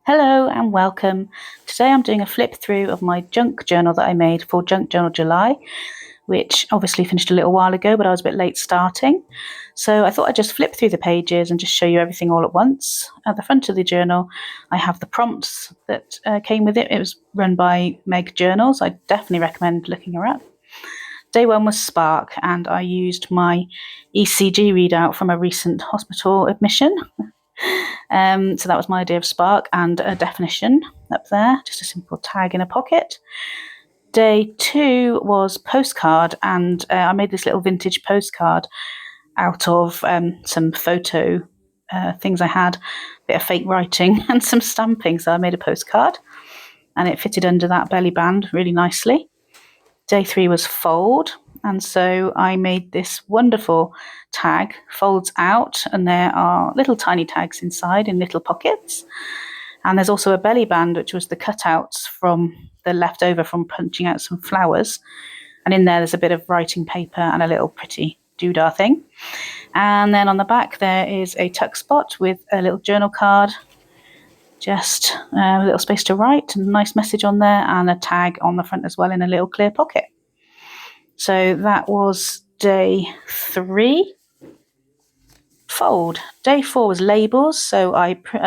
Hello and welcome. Today I'm doing a flip through of my junk journal that I made for Junk Journal July, which obviously finished a little while ago, but I was a bit late starting. So I thought I'd just flip through the pages and just show you everything all at once. At the front of the journal, I have the prompts that came with it. It was run by Meg Journals. I definitely recommend looking her up. Day one was Spark, and I used my ECG readout from a recent hospital admission. So that was my idea of Spark and a definition up there, just a simple tag in a pocket. Day two was postcard, and I made this little vintage postcard out of some photo things I had, a bit of fake writing and some stamping. So I made a postcard and it fitted under that belly band really nicely. Day three was fold, and so I made this wonderful tag, folds out, and there are little tiny tags inside in little pockets. And there's also a belly band, which was the cutouts from the leftover from punching out some flowers. And in there's a bit of writing paper and a little pretty doodah thing. And then on the back there is a tuck spot with a little journal card, just a little space to write, and a nice message on there, and a tag on the front as well in a little clear pocket. So that was day three. Fold. Day four was labels. So I put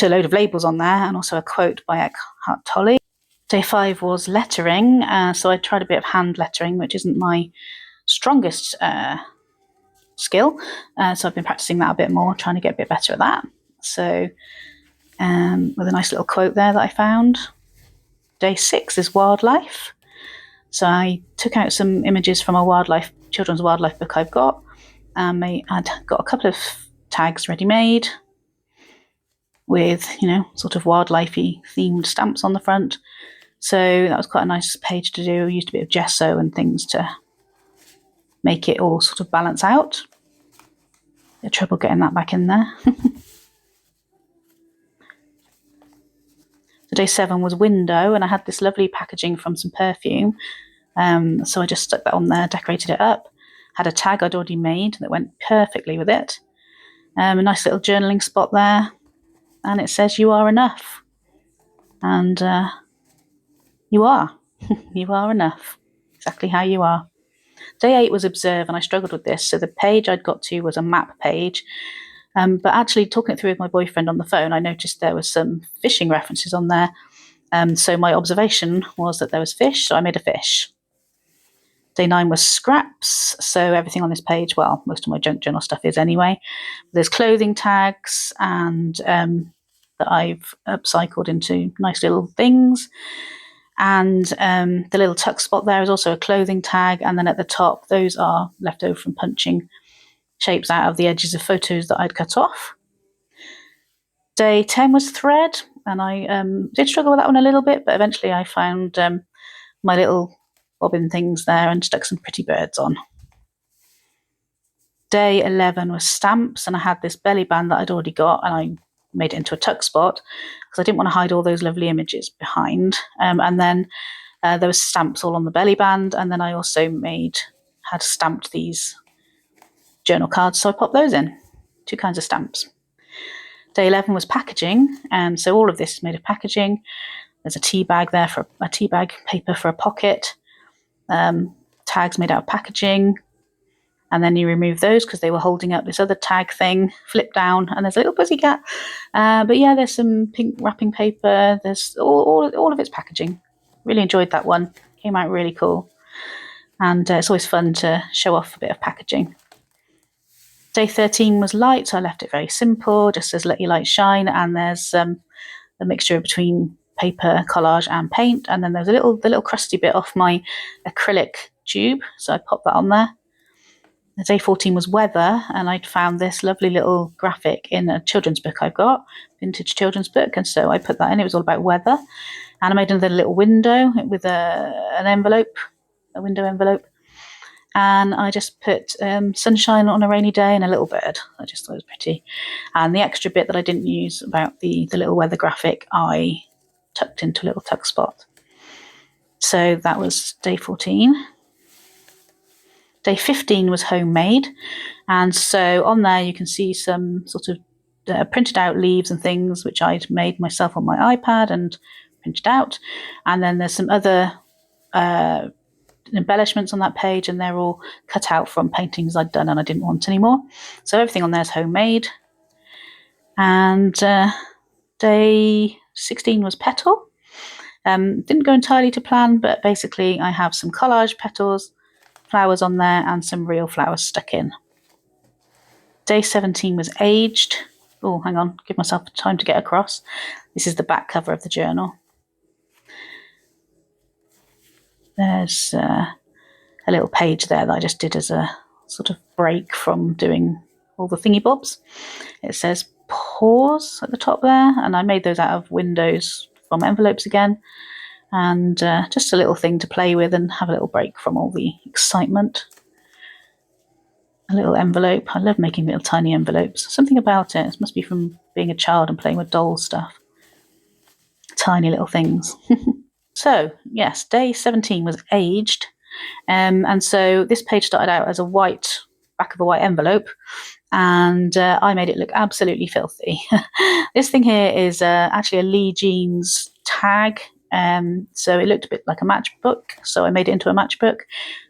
a load of labels on there and also a quote by Eckhart Tolle. Day five was lettering. So I tried a bit of hand lettering, which isn't my strongest skill. So I've been practicing that a bit more, trying to get a bit better at that. So with a nice little quote there that I found. Day six is wildlife. So I took out some images from a children's wildlife book I've got. I'd got a couple of tags ready-made with, sort of wildlifey themed stamps on the front. So that was quite a nice page to do. I used a bit of gesso and things to make it all sort of balance out. Had trouble getting that back in there. So day seven was window, and I had this lovely packaging from some perfume. So I just stuck that on there, decorated it up, had a tag I'd already made that went perfectly with it. A nice little journaling spot there, and it says "You are enough," and you are. You are enough, exactly how you are. Day eight was observe, and I struggled with this. So the page I'd got to was a map page. But actually, talking it through with my boyfriend on the phone, I noticed there was some fishing references on there. So my observation was that there was fish, so I made a fish. Day nine was scraps. So everything on this page, well, most of my junk journal stuff is anyway. There's clothing tags and that I've upcycled into nice little things. And the little tuck spot there is also a clothing tag. And then at the top, those are left over from punching shapes out of the edges of photos that I'd cut off. Day 10 was thread, and I did struggle with that one a little bit, but eventually I found my little bobbin things there and stuck some pretty birds on. Day 11 was stamps, and I had this belly band that I'd already got, and I made it into a tuck spot because I didn't want to hide all those lovely images behind. And then there was stamps all on the belly band, and then I also had stamped these journal cards, so I popped those in. 2 kinds of stamps. Day 11 was packaging, and so all of this is made of packaging. There's a tea bag there for a tea bag paper for a pocket. Tags made out of packaging, and then you remove those because they were holding up this other tag thing. Flip down, and there's a little pussycat. But yeah, there's some pink wrapping paper. There's all of its packaging. Really enjoyed that one. Came out really cool, and it's always fun to show off a bit of packaging. Day 13 was light, so I left it very simple, just says "Let your light shine," and there's a mixture between paper, collage, and paint, and then there's the little crusty bit off my acrylic tube, so I popped that on there. Day 14 was weather, and I'd found this lovely little graphic in a children's book I've got, vintage children's book, and so I put that in. It was all about weather, and I made another little window with a window envelope. And I just put sunshine on a rainy day and a little bird. I just thought it was pretty. And the extra bit that I didn't use about the little weather graphic, I tucked into a little tuck spot. So that was day 14. Day 15 was homemade. And so on there you can see some sort of printed out leaves and things which I'd made myself on my iPad and printed out. And then there's some other embellishments on that page, and they're all cut out from paintings I'd done and I didn't want anymore. So everything on there is homemade. And day 16 was petal. Didn't go entirely to plan, but basically I have some collage petals, flowers on there, and some real flowers stuck in. Day 17 was aged. Oh, hang on, give myself time to get across. This is the back cover of the journal. There's a little page there that I just did as a sort of break from doing all the thingy bobs. It says pause at the top there, and I made those out of windows from envelopes again, and just a little thing to play with and have a little break from all the excitement. A little envelope. I love making little tiny envelopes. Something about it. It must be from being a child and playing with doll stuff. Tiny little things. So, yes, day 17 was aged. And so this page started out as a white, back of a white envelope, and I made it look absolutely filthy. This thing here is actually a Lee Jeans tag. So it looked a bit like a matchbook. So I made it into a matchbook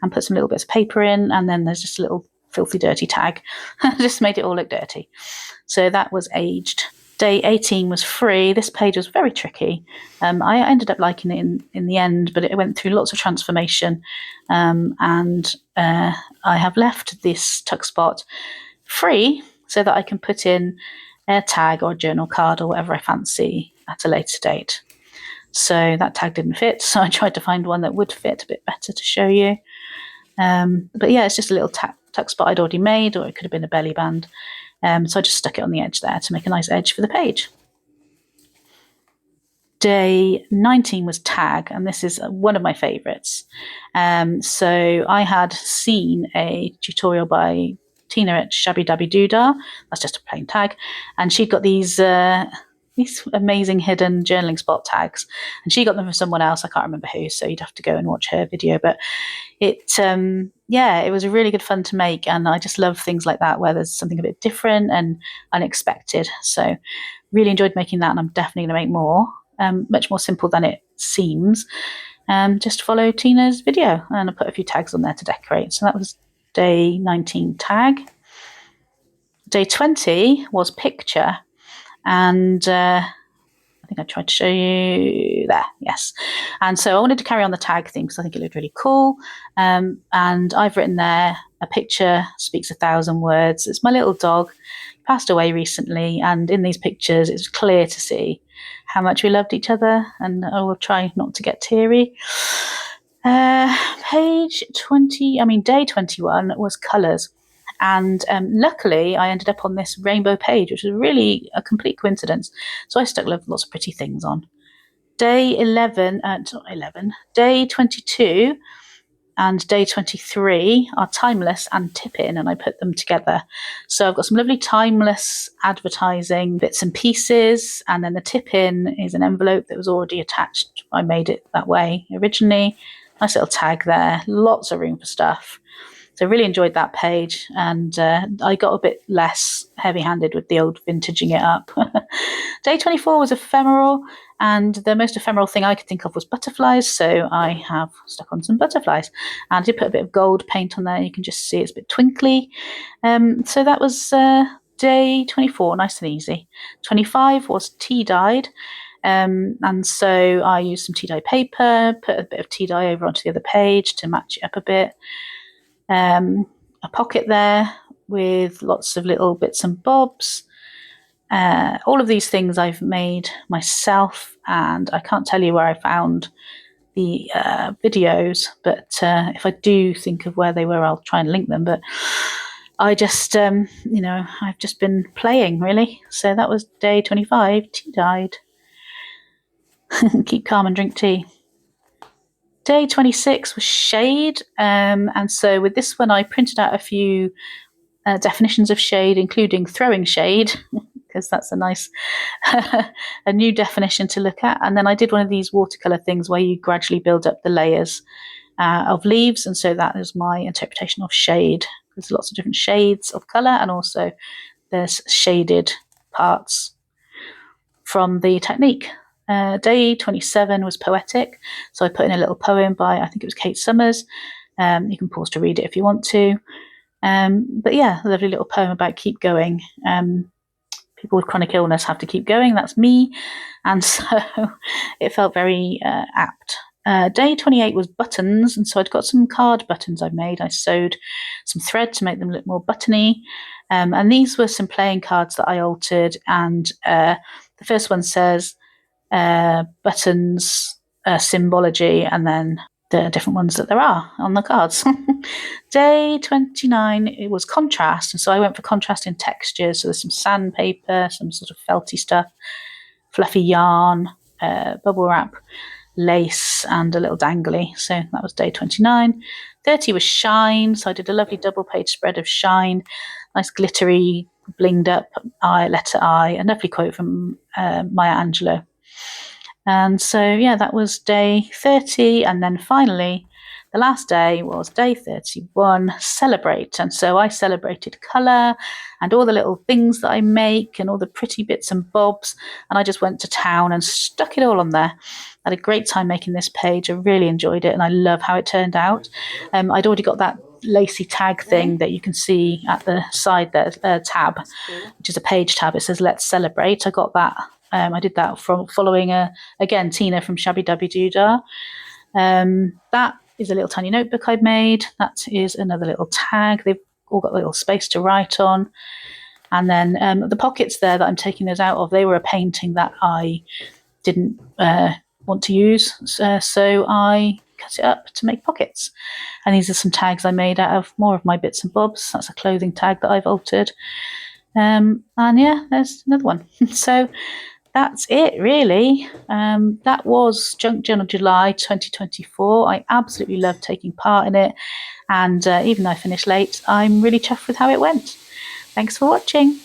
and put some little bits of paper in, and then there's just a little filthy dirty tag. Just made it all look dirty. So that was aged. Day 18 was free. This page was very tricky. I ended up liking it in the end, but it went through lots of transformation. And I have left this tuck spot free so that I can put in a tag or a journal card or whatever I fancy at a later date. So that tag didn't fit, so I tried to find one that would fit a bit better to show you. But yeah, it's just a little tuck spot I'd already made, or it could have been a belly band. So I just stuck it on the edge there to make a nice edge for the page. Day 19 was tag, and this is one of my favourites. So I had seen a tutorial by Tina at Shabby Dabby Doodah. That's just a plain tag. And she'd got these amazing hidden journaling spot tags, and she got them from someone else. I can't remember who, so you'd have to go and watch her video. But it was really good fun to make, and I just love things like that where there's something a bit different and unexpected. So really enjoyed making that, and I'm definitely going to make more. Much more simple than it seems. Just follow Tina's video, and I put a few tags on there to decorate. So that was day 19 tag. Day 20 was picture, and I think I tried to show you there, yes. And so I wanted to carry on the tag theme because I think it looked really cool. And I've written there, a picture speaks 1,000 words. It's my little dog. He passed away recently, and in these pictures it's clear to see how much we loved each other, and I will try not to get teary. Day 21 was colours. And luckily, I ended up on this rainbow page, which was really a complete coincidence. So I stuck lots of pretty things on. Day 22 and day 23 are timeless and tip-in, and I put them together. So I've got some lovely timeless advertising bits and pieces, and then the tip-in is an envelope that was already attached. I made it that way originally. Nice little tag there, lots of room for stuff. So I really enjoyed that page, and I got a bit less heavy-handed with the old vintaging it up. Day 24 was ephemeral, and the most ephemeral thing I could think of was butterflies, so I have stuck on some butterflies. And I did put a bit of gold paint on there. You can just see it's a bit twinkly. So that was day 24, nice and easy. 25 was tea-dyed. And so I used some tea-dye paper, put a bit of tea-dye over onto the other page to match it up a bit. A pocket there with lots of little bits and bobs. All of these things I've made myself, and I can't tell you where I found the videos, but if I do think of where they were, I'll try and link them. But I just, I've just been playing, really. So that was day 25, tea-dyed. Keep calm and drink tea. Day 26 was shade, and so with this one I printed out a few definitions of shade, including throwing shade, because that's a nice a new definition to look at. And then I did one of these watercolour things where you gradually build up the layers of leaves, and so that is my interpretation of shade. There's lots of different shades of colour, and also there's shaded parts from the technique. Day 27 was poetic, so I put in a little poem by, I think it was Kate Summers. You can pause to read it if you want to. But yeah, a lovely little poem about keep going. People with chronic illness have to keep going. That's me. And so it felt very apt. Day 28 was buttons. And so I'd got some card buttons I made. I sewed some thread to make them look more buttony. And these were some playing cards that I altered. And the first one says buttons, symbology, and then the different ones that there are on the cards. Day 29, it was contrast. And so I went for contrast in textures. So there's some sandpaper, some sort of felty stuff, fluffy yarn, bubble wrap, lace, and a little dangly. So that was day 29. 30 was shine. So I did a lovely double page spread of shine, nice glittery, blinged up letter I, a lovely quote from Maya Angelou. And so, yeah, that was day 30. And then finally, the last day was day 31, celebrate. And so I celebrated colour and all the little things that I make and all the pretty bits and bobs. And I just went to town and stuck it all on there. I had a great time making this page. I really enjoyed it and I love how it turned out. I'd already got that lacy tag thing that you can see at the side there, tab, which is a page tab. It says, let's celebrate. I got that. I did that from following, again, Tina from Shabby Dabby Doodah. That is a little tiny notebook I've made. That is another little tag. They've all got a little space to write on. And then the pockets there that I'm taking those out of, they were a painting that I didn't want to use. So I cut it up to make pockets. And these are some tags I made out of more of my bits and bobs. That's a clothing tag that I've altered. And yeah, there's another one. So that's it, really. That was Junk Journal July 2024. I absolutely loved taking part in it. And even though I finished late, I'm really chuffed with how it went. Thanks for watching.